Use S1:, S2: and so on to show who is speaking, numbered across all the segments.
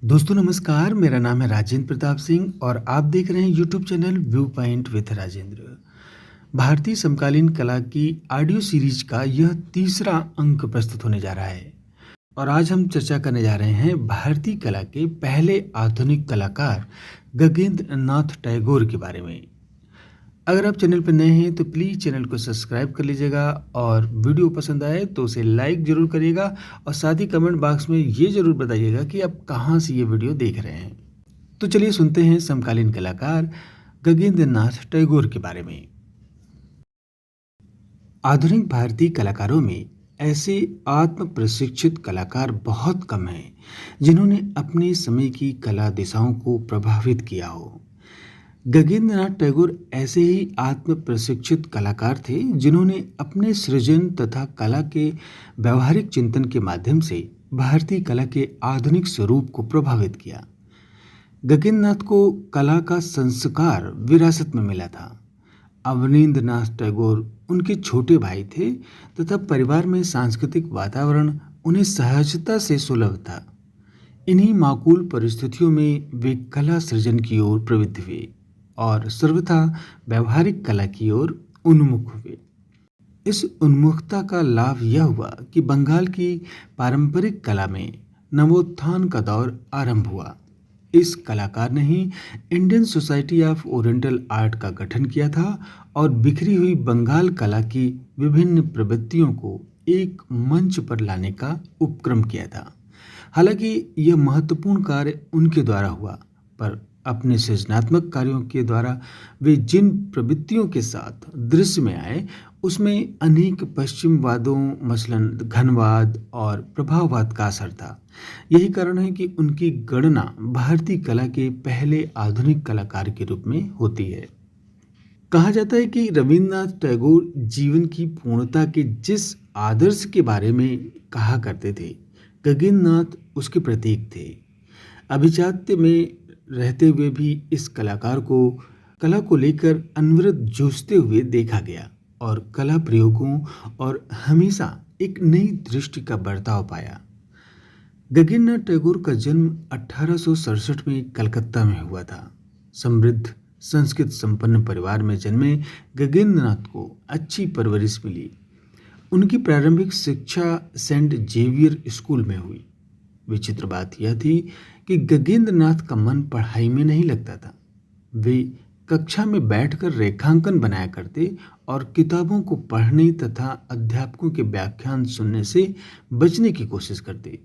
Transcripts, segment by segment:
S1: दोस्तों नमस्कार, मेरा नाम है राजेंद्र प्रताप सिंह और आप देख रहे हैं YouTube channel view point with Rajendra. भारतीय समकालीन कला की ऑडियो सीरीज का यह तीसरा अंक प्रस्तुत होने जा रहा है और आज हम चर्चा करने जा रहे हैं भारतीय कला के पहले आधुनिक कलाकार गगनेंद्र नाथ टैगोर के बारे में। अगर आप चैनल पर नए हैं तो प्लीज़ चैनल को सब्सक्राइब कर लीजिएगा और वीडियो पसंद आए तो उसे लाइक ज़रूर करिएगा और साथ ही कमेंट बॉक्स में ये ज़रूर बताइएगा कि आप कहाँ से ये वीडियो देख रहे हैं। तो चलिए सुनते हैं समकालीन कलाकार गगनेंद्र नाथ टैगोर के बारे में। आधुनिक भारतीय कलाकारों में ऐसे आत्म प्रशिक्षित कलाकार बहुत कम हैं जिन्होंने अपने समय की कला दिशाओं को प्रभावित किया हो। गगनेंद्र नाथ टैगोर ऐसे ही आत्म प्रशिक्षित कलाकार थे जिन्होंने अपने सृजन तथा कला के व्यवहारिक चिंतन के माध्यम से भारतीय कला के आधुनिक स्वरूप को प्रभावित किया। गगनेंद्र नाथ को कला का संस्कार विरासत में मिला था। अवनींद्र नाथ टैगोर उनके छोटे भाई थे तथा परिवार में सांस्कृतिक वातावरण उन्हें सहजता से सुलभ था। इन्हीं माकूल परिस्थितियों में वे कला सृजन की ओर प्रवृत्त हुए और सर्वथा व्यवहारिक कला की ओर उन्मुख हुए। इस उन्मुखता का लाभ यह हुआ कि बंगाल की पारंपरिक कला में नवोत्थान का दौर आरंभ हुआ। इस कलाकार ने ही Indian society of oriental art का गठन किया था और बिखरी हुई बंगाल कला की विभिन्न प्रवृत्तियों को एक मंच पर लाने का उपक्रम किया था। हालांकि यह महत्वपूर्ण कार्य उनके द्वारा हुआ, पर अपने सृजनात्मक कार्यों के द्वारा वे जिन प्रवृत्तियों के साथ दृश्य में आए उसमें अनेक पश्चिमवादों मसलन घनवाद और प्रभाववाद का असर था। यही कारण है कि उनकी गणना भारतीय कला के पहले आधुनिक कलाकार के रूप में होती है। कहा जाता है कि रविन्द्रनाथ टैगोर जीवन की पूर्णता के जिस आदर्श के बारे में कहा करते थे, गगनेंद्र नाथ उसके प्रतीक थे। अभिजात्य में रहते हुए भी इस कलाकार को कला को लेकर अनवरत जूझते हुए देखा गया और कला प्रयोगों और हमेशा एक नई दृष्टि का बर्ताव पाया। गगनेंद्र नाथ टैगोर का जन्म 1867 में कलकत्ता में हुआ था। समृद्ध संस्कृत संपन्न परिवार में जन्मे गगनेंद्र नाथ को अच्छी परवरिश मिली। उनकी प्रारंभिक शिक्षा सेंट जेवियर स्कूल में हुई। विचित्र बात यह थी कि गगनेंद्र नाथ का मन पढ़ाई में नहीं लगता था। वे कक्षा में बैठकर रेखांकन बनाया करते और किताबों को पढ़ने तथा अध्यापकों के व्याख्यान सुनने से बचने की कोशिश करते।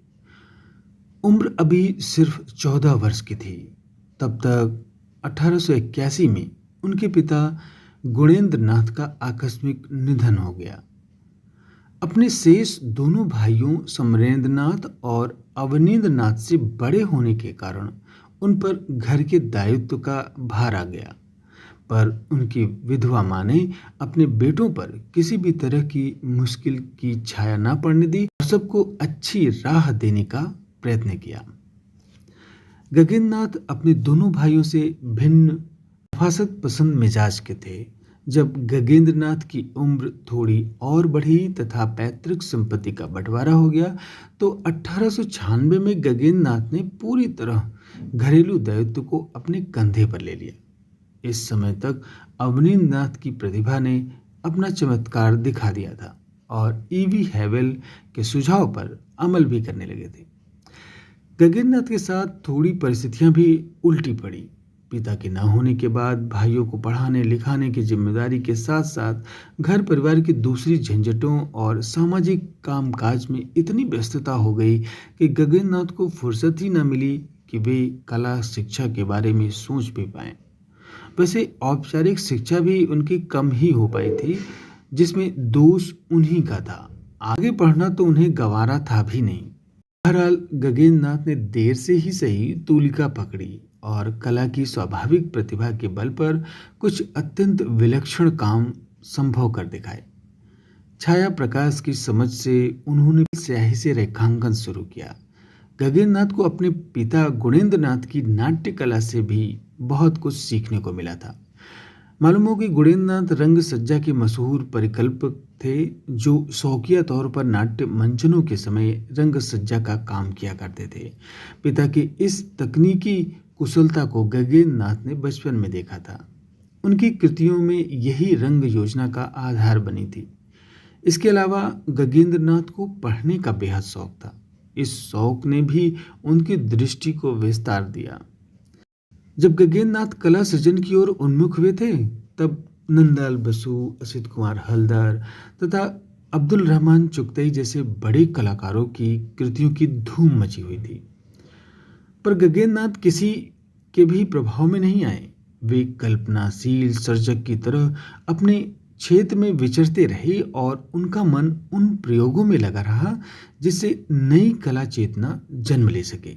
S1: उम्र अभी सिर्फ 14 वर्ष की थी। तब तक 1881 में उनके पिता गुणेंद्र नाथ का आकस्मिक निधन हो गया। अपने शेष दोनों भाइयों समरेंद्र नाथ और अवनींद्र नाथ से बड़े होने के कारण उन पर घर के दायित्व का भार आ गया, पर उनकी विधवा माँ ने अपने बेटों पर किसी भी तरह की मुश्किल की छाया न पड़ने दी और सबको अच्छी राह देने का प्रयत्न किया। गगनेंद्र नाथ अपने दोनों भाइयों से भिन्न नफासत पसंद मिजाज के थे। जब गगनेंद्र नाथ की उम्र थोड़ी और बढ़ी तथा पैतृक संपत्ति का बंटवारा हो गया तो 1896 में गगनेंद्र नाथ ने पूरी तरह घरेलू दायित्व को अपने कंधे पर ले लिया। इस समय तक अवनींद्र नाथ की प्रतिभा ने अपना चमत्कार दिखा दिया था और ईवी हैवेल के सुझाव पर अमल भी करने लगे थे। गगनेंद्र नाथ के साथ थोड़ी परिस्थितियां भी उल्टी पड़ी। पिता के न होने के बाद भाइयों को पढ़ाने लिखाने की जिम्मेदारी के साथ साथ घर परिवार की दूसरी झंझटों और सामाजिक कामकाज में इतनी व्यस्तता हो गई कि गगनेंद्र नाथ को फुर्सत ही न मिली कि वे कला शिक्षा के बारे में सोच भी पाएं। वैसे औपचारिक शिक्षा भी उनकी कम ही हो पाई थी, जिसमें दोष उन्हीं का था। आगे पढ़ना तो उन्हें गंवारा था भी नहीं। बहरहाल गगनेंद्र नाथ ने देर से ही सही तूलिका पकड़ी और कला की स्वाभाविक प्रतिभा के बल पर कुछ अत्यंत विलक्षण काम संभव कर दिखाए। छाया प्रकाश की समझ से उन्होंने स्याही से रेखांकन शुरू किया। गगनेंद्र नाथ को अपने पिता गुणेंद्र नाथ की नाट्य कला से भी बहुत कुछ सीखने को मिला था। मालूम हो कि गुणेंद्रनाथ रंग सज्जा के मशहूर परिकल्पक थे, जो शौकिया तौर पर नाट्य मंचनों के समय रंग सज्जा का काम किया करते थे। पिता की इस तकनीकी कुशलता को गगनेन्द्र ने बचपन में देखा था। उनकी कृतियों में यही रंग योजना का आधार बनी थी। इसके अलावा गगनेंद्रनाथ को पढ़ने का बेहद शौक था। इस शौक ने भी उनकी दृष्टि को विस्तार दिया। जब गगनेन्द्रनाथ कला सृजन की ओर उन्मुख हुए थे, तब नंदलाल बसु, असित कुमार हलदर तथा अब्दुल रहमान चुगतई जैसे बड़े कलाकारों की कृतियों की धूम मची हुई थी। पर गगनेन्द्रनाथ किसी के भी प्रभाव में नहीं आए। वे कल्पनाशील सर्जक की तरह अपने क्षेत्र में विचरते रहे और उनका मन उन प्रयोगों में लगा रहा जिससे नई कला चेतना जन्म ले सके।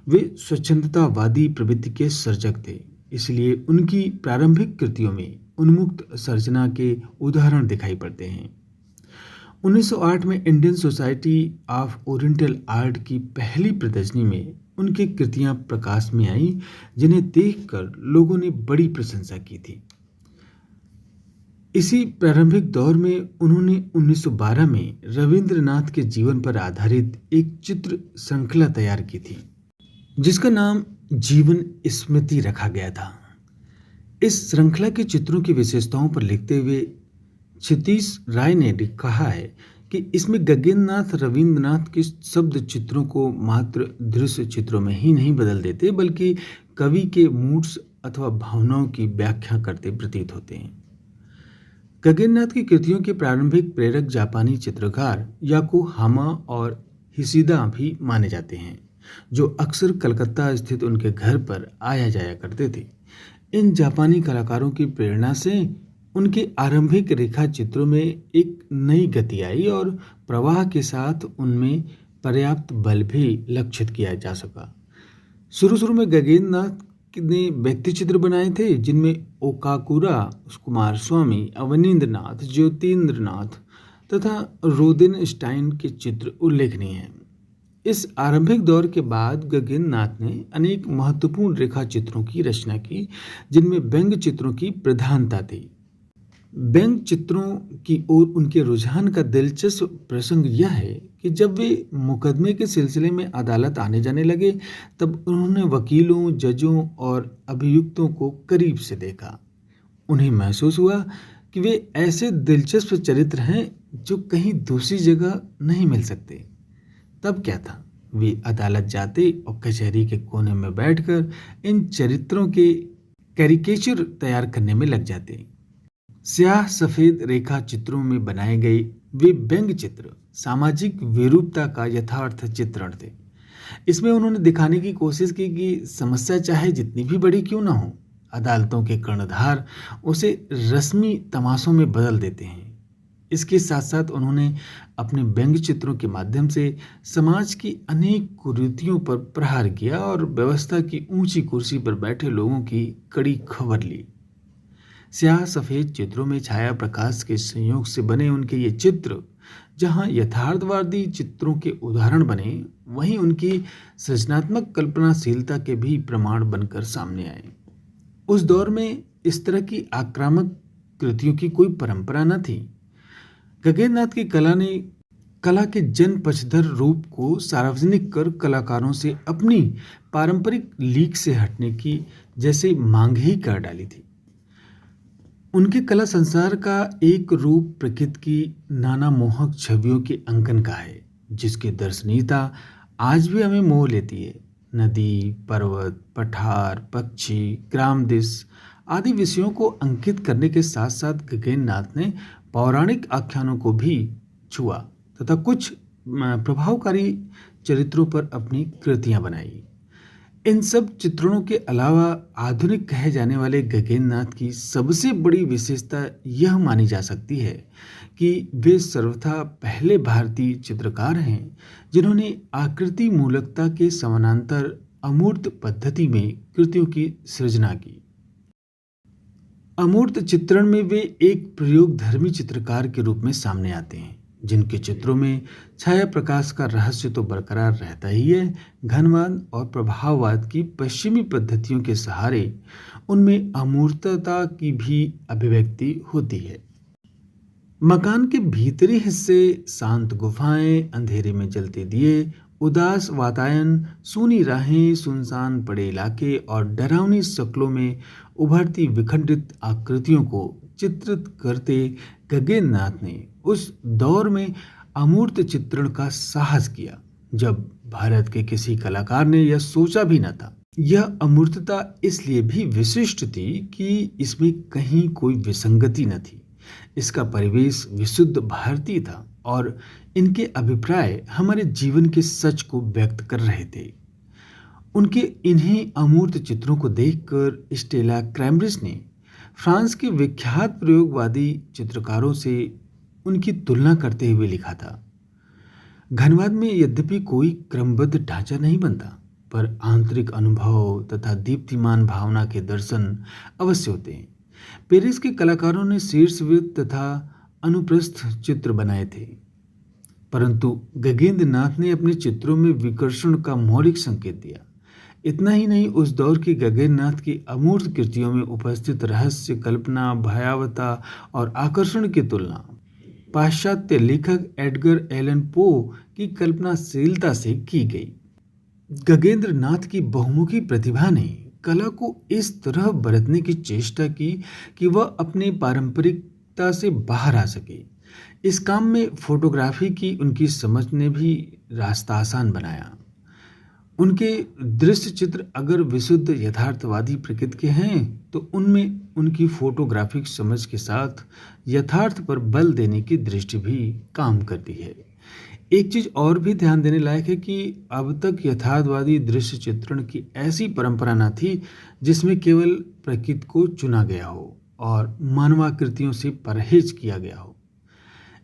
S1: वे स्वच्छंदतावादी प्रवृत्ति के सर्जक थे, इसलिए उनकी प्रारंभिक कृतियों में उन्मुक्त सर्जना के उदाहरण दिखाई पड़ते हैं। 1908 में Indian society of oriental art की पहली प्रदर्शनी में उनकी कृतियां प्रकाश में आईं, जिन्हें देखकर लोगों ने बड़ी प्रशंसा की थी। इसी प्रारंभिक दौर में उन्होंने 1912 में रविंद्रनाथ के जीवन पर आधारित एक चित्र श्रृंखला तैयार की थी, जिसका नाम जीवन स्मृति रखा गया था। इस श्रृंखला के चित्रों की विशेषताओं पर लिखते हुए क्षितिज राय ने कहा है कि इसमें गगनेन्द्रनाथ रविंद्रनाथ के शब्द चित्रों को मात्र दृश्य चित्रों में ही नहीं बदल देते, बल्कि कवि के मूड्स अथवा भावनाओं की व्याख्या करते प्रतीत होते हैं। गगनेन्द्रनाथ की कृतियों के प्रारंभिक प्रेरक जापानी चित्रकार याकोहामा और हिशिदा भी माने जाते हैं, जो अक्सर कलकत्ता स्थित उनके घर पर आया जाया करते थे। इन जापानी कलाकारों की प्रेरणा से उनके आरंभिक रेखा चित्रों में एक नई गति आई और प्रवाह के साथ उनमें पर्याप्त बल भी लक्षित किया जा सका। शुरू शुरू में गगनेन्द्रनाथ ने व्यक्ति चित्र बनाए थे, जिनमें ओकाकुरा, कुमार स्वामी, अवनींद्रनाथ, ज्योतिन्द्रनाथ तथा रोदेनस्टाइन के चित्र उल्लेखनीय हैं। इस आरंभिक दौर के बाद गगनेन्द्रनाथ ने अनेक महत्वपूर्ण रेखा चित्रों की रचना की, जिनमें व्यंग्य चित्रों की प्रधानता थी। व्यंग्य चित्रों की ओर उनके रुझान का दिलचस्प प्रसंग यह है कि जब वे मुकदमे के सिलसिले में अदालत आने जाने लगे, तब उन्होंने वकीलों, जजों और अभियुक्तों को करीब से देखा। उन्हें महसूस हुआ कि वे ऐसे दिलचस्प चरित्र हैं जो कहीं दूसरी जगह नहीं मिल सकते। तब क्या था, वे अदालत जाते और कचहरी के कोने में बैठकर इन चरित्रों के कैरिकेचर तैयार करने में लग जाते। स्याह सफेद रेखा चित्रों में बनाए गए वे व्यंग्य चित्र सामाजिक विरूपता का यथार्थ चित्रण थे। इसमें उन्होंने दिखाने की कोशिश की कि समस्या चाहे जितनी भी बड़ी क्यों ना हो, अदालतों के कर्णधार उसे रस्मी तमाशों में बदल देते हैं। इसके साथ साथ उन्होंने अपने व्यंग्य चित्रों के माध्यम से समाज की अनेक कुरीतियों पर प्रहार किया और व्यवस्था की ऊंची कुर्सी पर बैठे लोगों की कड़ी खबर ली। स्याह सफेद चित्रों में छाया प्रकाश के संयोग से बने उनके ये चित्र जहां यथार्थवादी चित्रों के उदाहरण बने, वहीं उनकी सृजनात्मक कल्पनाशीलता के भी प्रमाण बनकर सामने आए। उस दौर में इस तरह की आक्रामक कृतियों की कोई परंपरा न थी। गगनेन्द्रनाथ की कला ने कला के जन पक्षधर रूप को सार्वजनिक कर कलाकारों से अपनी पारंपरिक लीक से हटने की जैसे मांग ही कर डाली थी। उनके कला संसार का एक रूप प्रकृति की नाना मोहक छवियों के अंकन का है, जिसकी दर्शनीयता आज भी हमें मोह लेती है। नदी, पर्वत, पठार, पक्षी, ग्राम दृश्य आदि विषयों को अंकित करने के साथ साथ गगनेन्द्रनाथ ने पौराणिक आख्यानों को भी छुआ तथा कुछ प्रभावकारी चरित्रों पर अपनी कृतियां बनाई। इन सब चित्रणों के अलावा आधुनिक कहे जाने वाले गगनेन्द्रनाथ की सबसे बड़ी विशेषता यह मानी जा सकती है कि वे सर्वथा पहले भारतीय चित्रकार हैं जिन्होंने आकृति मूलकता के समानांतर अमूर्त पद्धति में कृतियों की सृजना की। अमूर्त चित्रण में वे एक प्रयोगधर्मी चित्रकार के रूप में सामने आते हैं, जिनके चित्रों में छाया प्रकाश का रहस्य तो बरकरार रहता ही है, घनवाद और प्रभाववाद की पश्चिमी पद्धतियों के सहारे उनमें अमूर्तता की भी अभिव्यक्ति होती है। मकान के भीतरी हिस्से, शांत गुफाएं, अंधेरे में जलते दिए, उदास वातायन, सूनी राहें, सुनसान पड़े इलाके और डरावनी शक्लों में उभरती विखंडित आकृतियों को चित्रित करते गगननाथ ने उस दौर में अमूर्त चित्रण का साहस किया जब भारत के किसी कलाकार ने यह सोचा भी न था। यह अमूर्तता इसलिए भी विशिष्ट थी कि इसमें कहीं कोई विसंगति न थी। इसका परिवेश विशुद्ध भारतीय था और इनके अभिप्राय हमारे जीवन के सच को व्यक्त कर रहे थे। उनके इन्हीं अमूर्त चित्रों को देखकर स्टेला क्रैमरिस ने फ्रांस के विख्यात प्रयोगवादी चित्रकारों से उनकी तुलना करते हुए लिखा था, घनवाद में यद्यपि कोई क्रमबद्ध ढांचा नहीं बनता, पर आंतरिक अनुभव तथा दीप्तिमान भावना के दर्शन अवश्य होते हैं। पेरिस के कलाकारों ने शीर्षवृत्त तथा अनुप्रस्थ चित्र बनाए थे, परंतु गगनेंद्र नाथ ने अपने चित्रों में विकर्षण का मौलिक संकेत दिया। इतना ही नहीं, उस दौर की गगनेंद्र नाथ की अमूर्त कृतियों में उपस्थित रहस्य, कल्पना, भयावता और आकर्षण की तुलना पाश्चात्य लेखक एडगर एलन पो की कल्पनाशीलता से की गई। गगनेंद्र नाथ की बहुमुखी प्रतिभा ने कला को इस तरह बरतने की चेष्टा की कि वह अपने पारंपरिकता से बाहर आ सके। इस काम में फोटोग्राफी की उनकी समझ ने भी रास्ता आसान बनाया। उनके दृश्य चित्र अगर विशुद्ध यथार्थवादी प्रकृति के हैं, तो उनमें उनकी फोटोग्राफिक समझ के साथ यथार्थ पर बल देने की दृष्टि भी काम करती है। एक चीज और भी ध्यान देने लायक है कि अब तक यथार्थवादी दृश्य चित्रण की ऐसी परंपरा न थी जिसमें केवल प्रकृति को चुना गया हो और मानवाकृतियों से परहेज किया गया हो।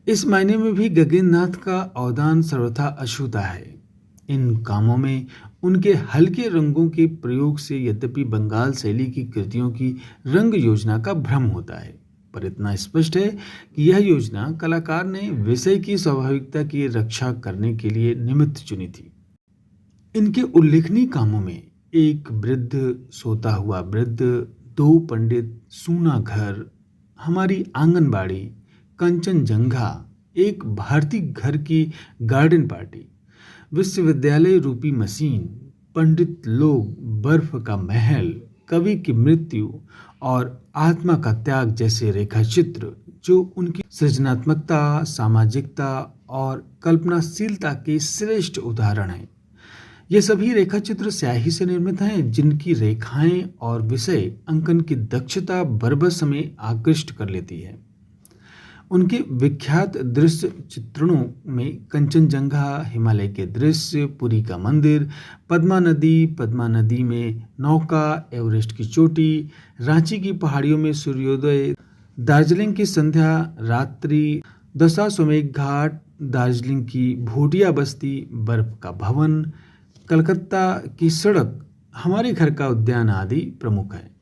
S1: इस मायने में भी गगनेंद्र नाथ का अवदान सर्वथा अछूता है। इन कामों में उनके हल्के रंगों के प्रयोग से यद्यपि बंगाल शैली की कृतियों की रंग योजना का भ्रम होता है, पर इतना स्पष्ट है कि यह योजना कलाकार ने विषय की स्वाभाविकता की रक्षा करने के लिए निमित्त चुनी थी। इनके उल्लेखनीय कामों में एक वृद्ध, सोता हुआ वृद्ध, दो पंडित, सूना घर, हमारी आंगनबाड़ी, कंचनजंघा, एक भारतीय घर की गार्डन पार्टी, विश्वविद्यालय रूपी मशीन, पंडित लोग, बर्फ का महल, कवि की मृत्यु और आत्मा का त्याग जैसे रेखा चित्र जो उनकी सृजनात्मकता, सामाजिकता और कल्पनाशीलता के श्रेष्ठ उदाहरण हैं। ये सभी रेखा चित्र स्याही से निर्मित हैं, जिनकी रेखाएं और विषय अंकन की दक्षता बरबस हमें आकृष्ट कर लेती है। उनके विख्यात दृश्य चित्रणों में कंचनजंगा, हिमालय के दृश्य, पुरी का मंदिर, पद्मा नदी में नौका, एवरेस्ट की चोटी, रांची की पहाड़ियों में सूर्योदय, दार्जिलिंग की संध्या रात्रि, दशाश्वमेध घाट, दार्जिलिंग की भूटिया बस्ती, बर्फ का भवन, कलकत्ता की सड़क, हमारे घर का उद्यान आदि प्रमुख है।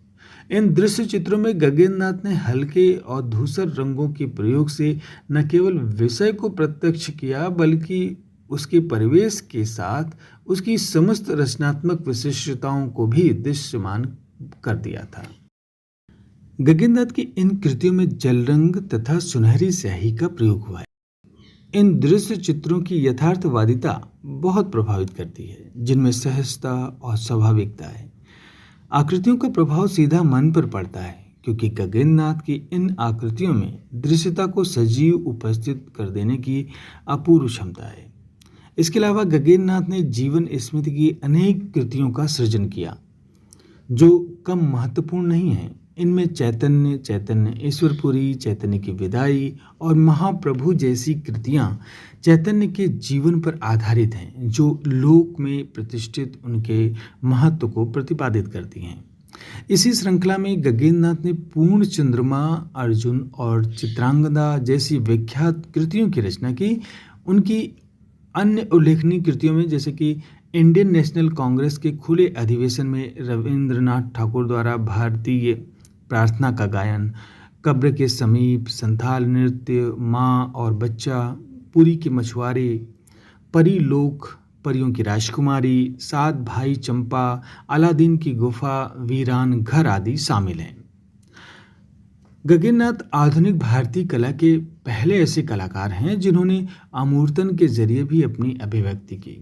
S1: इन दृश्य चित्रों में गगनेंद्र नाथ ने हल्के और धूसर रंगों के प्रयोग से न केवल विषय को प्रत्यक्ष किया, बल्कि उसके परिवेश के साथ उसकी समस्त रचनात्मक विशिष्टताओं को भी दृश्यमान कर दिया था। गगनेंद्र नाथ की इन कृतियों में जल रंग तथा सुनहरी स्याही का प्रयोग हुआ है। इन दृश्य चित्रों की यथार्थवादिता बहुत प्रभावित करती है, जिनमें सहजता और स्वाभाविकता है। आकृतियों का प्रभाव सीधा मन पर पड़ता है, क्योंकि गगनेंद्र नाथ की इन आकृतियों में दृश्यता को सजीव उपस्थित कर देने की अपूर्व क्षमता है। इसके अलावा गगनेंद्र नाथ ने जीवन स्मृति की अनेक कृतियों का सृजन किया, जो कम महत्वपूर्ण नहीं है। इनमें चैतन्य ईश्वरपुरी, चैतन्य की विदाई और महाप्रभु जैसी कृतियां चैतन्य के जीवन पर आधारित हैं, जो लोक में प्रतिष्ठित उनके महत्व को प्रतिपादित करती हैं। इसी श्रृंखला में गगनेंद्र नाथ ने पूर्ण चंद्रमा, अर्जुन और चित्रांगदा जैसी विख्यात कृतियों की रचना की। उनकी अन्य उल्लेखनीय कृतियों में जैसे कि इंडियन नेशनल कांग्रेस के खुले अधिवेशन में रविंद्रनाथ ठाकुर द्वारा भारतीय प्रार्थना का गायन, कब्र के समीप, संथाल नृत्य, माँ और बच्चा, पुरी के मछुआरे, परी लोक, परियों की राजकुमारी, सात भाई चंपा, अलादीन की गुफा, वीरान घर आदि शामिल हैं। गगननाथ आधुनिक भारतीय कला के पहले ऐसे कलाकार हैं जिन्होंने अमूर्तन के जरिए भी अपनी अभिव्यक्ति की।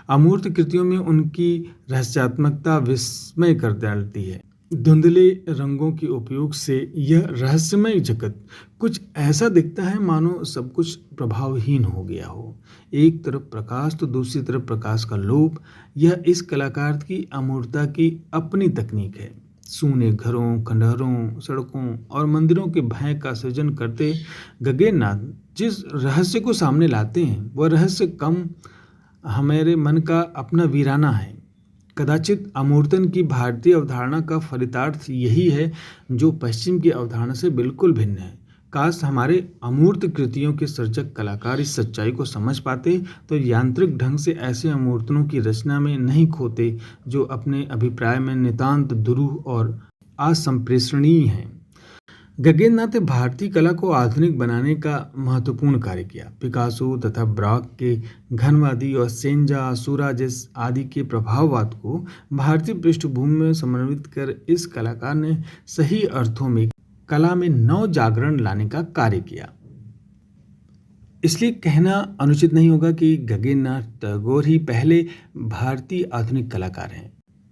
S1: अमूर्त कृतियों में उनकी रहस्यात्मकता विस्मय कर डालती है। धुंधले रंगों के उपयोग से यह रहस्यमय जगत कुछ ऐसा दिखता है मानो सब कुछ प्रभावहीन हो गया हो। एक तरफ प्रकाश तो दूसरी तरफ प्रकाश का लोप। यह इस कलाकार की अमूर्तता की अपनी तकनीक है। सूने घरों, खंडहरों, सड़कों और मंदिरों के भय का सृजन करते गगननाथ जिस रहस्य को सामने लाते हैं वह रहस्य कम हमारे मन का अपना वीराना है। कदाचित अमूर्तन की भारतीय अवधारणा का फलितार्थ यही है जो पश्चिम की अवधारणा से बिल्कुल भिन्न है। काश हमारे अमूर्त कृतियों के सर्जक कलाकार इस सच्चाई को समझ पाते तो यांत्रिक ढंग से ऐसे अमूर्तनों की रचना में नहीं खोते जो अपने अभिप्राय में नितांत दुरूह और असंप्रेषणीय हैं। गगननाथ ने भारतीय कला को आधुनिक बनाने का महत्वपूर्ण कार्य किया। पिकासो तथा ब्राक के घनवादी और सेंजा, सूराजेस आदि के प्रभाववाद को भारतीय पृष्ठभूमि में समन्वित कर इस कलाकार ने सही अर्थों में कला में नव जागरण लाने का कार्य किया। इसलिए कहना अनुचित नहीं होगा कि गगननाथ टैगोर ही पहले भारतीय आधुनिक कलाकार हैं।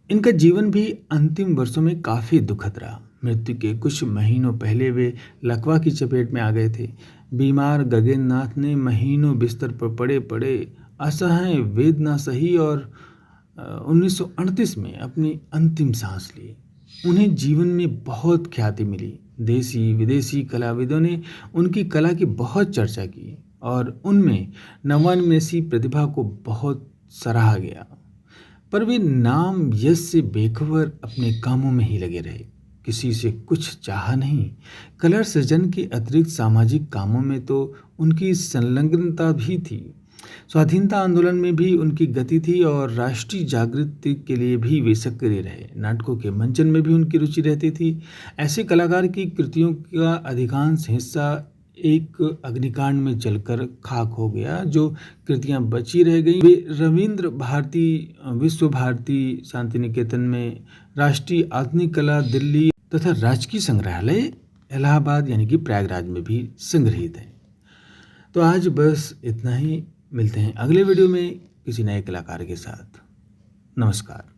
S1: इनका जीवन भी अंतिम वर्षों में काफ़ी दुखद रहा। मृत्यु के कुछ महीनों पहले वे लकवा की चपेट में आ गए थे। बीमार गगननाथ ने महीनों बिस्तर पर पड़े पड़े असह्य वेदना सही और 1938 में अपनी अंतिम सांस ली। उन्हें जीवन में बहुत ख्याति मिली। देसी विदेशी कलाविदों ने उनकी कला की बहुत चर्चा की और उनमें नवोन्मेषी प्रतिभा को बहुत सराहा गया। पर वे नाम यश से बेखबर अपने कामों में ही लगे रहे। किसी से कुछ चाहा नहीं। कला सृजन के अतिरिक्त सामाजिक कामों में तो उनकी संलग्नता भी थी। स्वाधीनता आंदोलन में भी उनकी गति थी और राष्ट्रीय जागृति के लिए भी वे सक्रिय रहे। नाटकों के मंचन में भी उनकी रुचि रहती थी। ऐसे कलाकार की कृतियों का अधिकांश हिस्सा एक अग्निकांड में जलकर खाक हो गया। जो कृतियां बची रह गईं वे रविंद्र भारती, विश्व भारती शांति निकेतन में, राष्ट्रीय आधुनिक कला दिल्ली तथा राजकीय संग्रहालय इलाहाबाद यानी कि प्रयागराज में भी संग्रहित हैं। तो आज बस इतना ही। मिलते हैं अगले वीडियो में किसी नए कलाकार के साथ। नमस्कार।